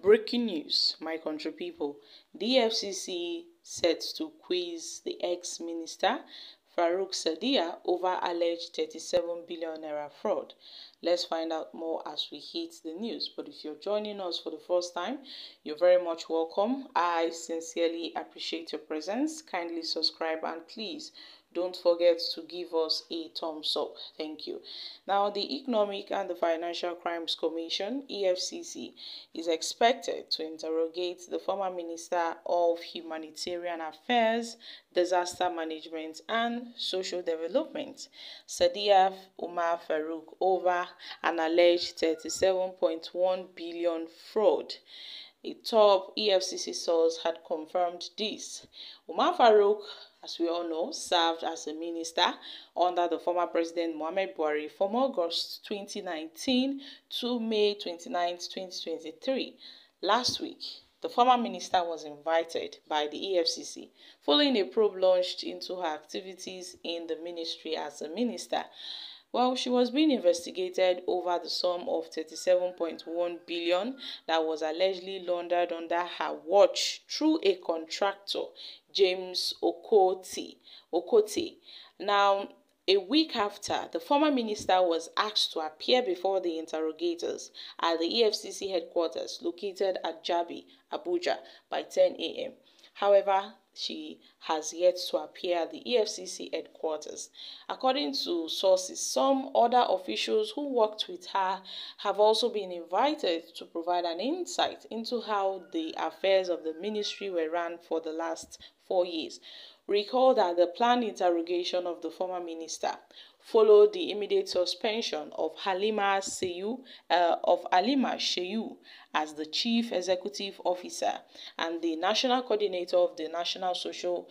Breaking news, my country people. The EFCC set to quiz the ex-minister Farouk Sadia over alleged 37 billion naira fraud. Let's find out more as we hit the news. But if you're joining us for the first time, you're very much welcome. I sincerely appreciate your presence. Kindly subscribe and please don't forget to give us a thumbs up. Thank you. Now, the Economic and the Financial Crimes Commission, EFCC, is expected to interrogate the former Minister of Humanitarian Affairs, Disaster Management and Social Development, Sadia Umar Farouk, over an alleged 37.1 billion fraud. A top EFCC source had confirmed this. Umar Farouk, as we all know, served as a minister under the former President Muhammad Buhari from August 2019 to May 29, 2023. Last week, the former minister was invited by the EFCC following a probe launched into her activities in the ministry as a minister. Well, she was being investigated over the sum of 37.1 billion that was allegedly laundered under her watch through a contractor, James Okote. Now, a week after, the former minister was asked to appear before the interrogators at the EFCC headquarters located at Jabi, Abuja, by 10 a.m. However, she has yet to appear at the EFCC headquarters. According to sources, some other officials who worked with her have also been invited to provide an insight into how the affairs of the ministry were run for the last 4 years. Recall that the planned interrogation of the former minister followed the immediate suspension of Halima Shehu as the Chief Executive Officer and the National Coordinator of the National Social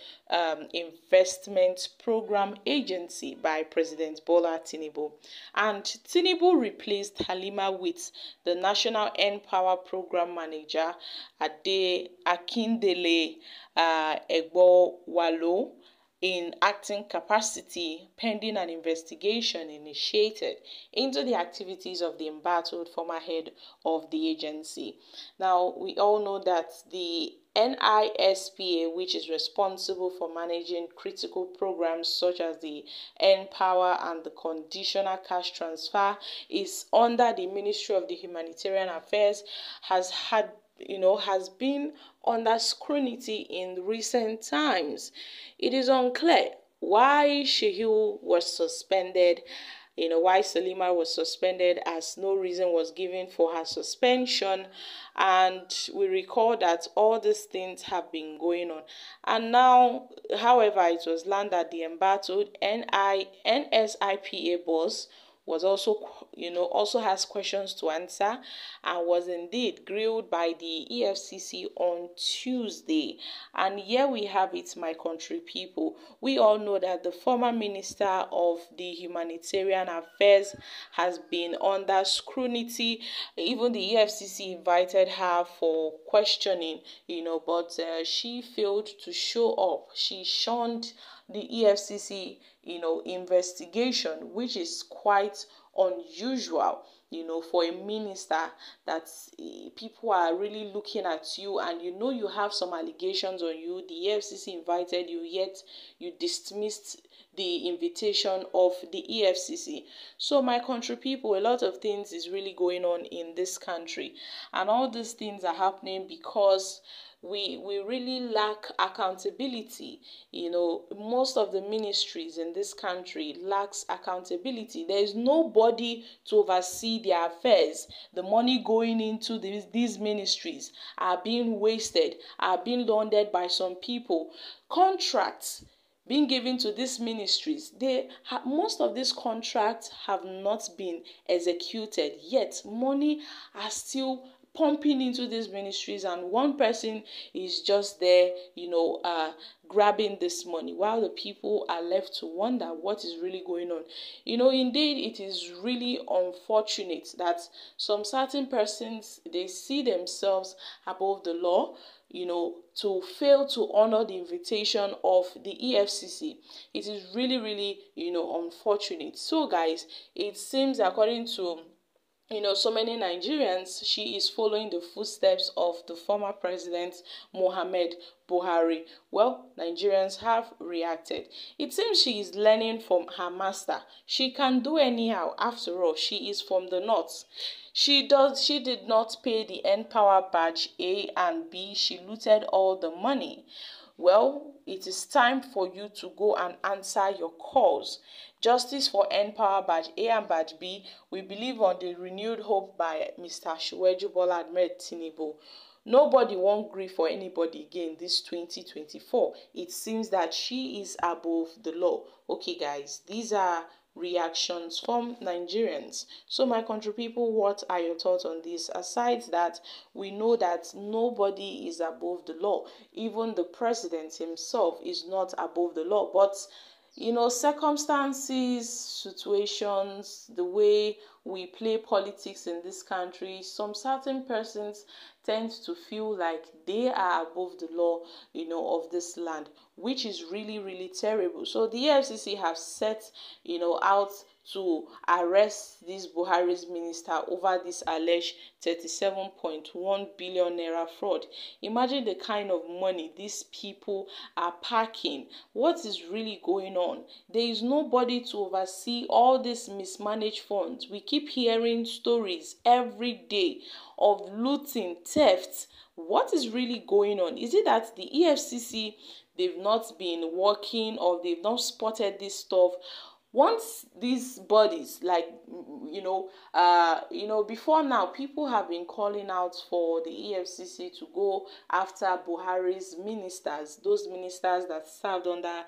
Investment Program Agency by President Bola Tinubu. And Tinubu replaced Halima with the National N-Power Program Manager Ade Akindele Egbowalo in acting capacity pending an investigation initiated into the activities of the embattled former head of the agency. Now, we all know that the NISPA, which is responsible for managing critical programs such as the N-Power and the conditional cash transfer, is under the Ministry of the Humanitarian Affairs, has been under scrutiny in recent times. It is unclear why Shehu was suspended, why Salima was suspended, as no reason was given for her suspension. And we recall that all these things have been going on. And now, however, it was learned that the embattled NSIPA boss was also has questions to answer and was indeed grilled by the EFCC on Tuesday. And here we have it, my country people. We all know that the former Minister of the Humanitarian Affairs has been under scrutiny. Even the EFCC invited her for questioning, but she failed to show up. She shunned the EFCC, investigation, which is quite unusual, for a minister that people are really looking at you and you have some allegations on you. The EFCC invited you, yet you dismissed the invitation of the EFCC. So, my country people, a lot of things is really going on in this country, and all these things are happening because we really lack accountability. Most of the ministries in this country lacks accountability. There is nobody to oversee their affairs. The money going into these ministries are being wasted, are being laundered by some people. Contracts being given to these ministries, most of these contracts have not been executed, yet money are still pumping into these ministries, and one person is just there, grabbing this money, while the people are left to wonder what is really going on. Indeed, it is really unfortunate that some certain persons, they see themselves above the law, to fail to honor the invitation of the EFCC. It is really, really, unfortunate. So, guys, it seems, according to so many Nigerians, she is following the footsteps of the former president Muhammad Buhari. Well, Nigerians have reacted. It seems she is learning from her master. She can do anyhow. After all, she is from the north. She did not pay the N-Power badge A and B. She looted all the money. Well, it is time for you to go and answer your calls. Justice for N-Power Badge A and Badge B. We believe on the renewed hope by Mr. Shuweju Bola Ahmed Tinubu. Nobody won't grieve for anybody again this 2024. It seems that she is above the law. Okay, guys, these are reactions from Nigerians. So my country people, what are your thoughts on this? Aside that, we know that nobody is above the law. Even the president himself is not above the law. But circumstances, situations, the way we play politics in this country, some certain persons tend to feel like they are above the law, of this land, which is really, really terrible. So the EFCC have set, out to arrest this Buhari's minister over this alleged 37.1 billion naira fraud. Imagine the kind of money these people are packing. What is really going on? There is nobody to oversee all these mismanaged funds. We keep hearing stories every day of looting, theft. What is really going on? Is it that the EFCC, they've not been working, or they've not spotted this stuff? Once these bodies, like before now, people have been calling out for the EFCC to go after Buhari's ministers, those ministers that served under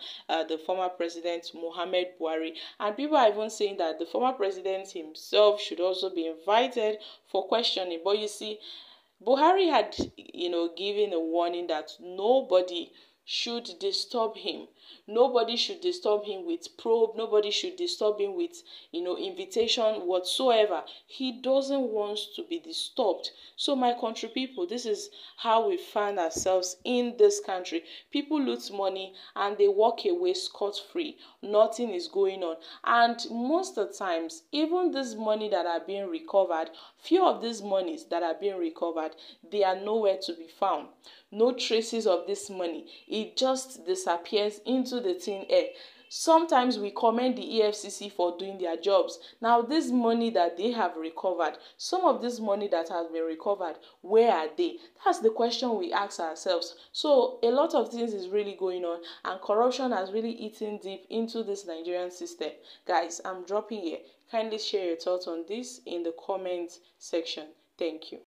the former president Muhammad Buhari, and people are even saying that the former president himself should also be invited for questioning. But you see, Buhari had given a warning that nobody should disturb him. Nobody should disturb him with probe. Nobody should disturb him with, invitation whatsoever. He doesn't want to be disturbed. So my country people, this is how we find ourselves in this country. People loot money and they walk away scot-free. Nothing is going on. And most of the times, even this money that are being recovered, few of these monies that are being recovered, they are nowhere to be found. No traces of this money. It just disappears into the thin air. Sometimes we commend the EFCC for doing their jobs. Now, this money that they have recovered, some of this money that has been recovered, where are they? That's the question we ask ourselves. So a lot of things is really going on, and corruption has really eaten deep into this Nigerian system. Guys, I'm dropping here. Kindly share your thoughts on this in the comment section. Thank you.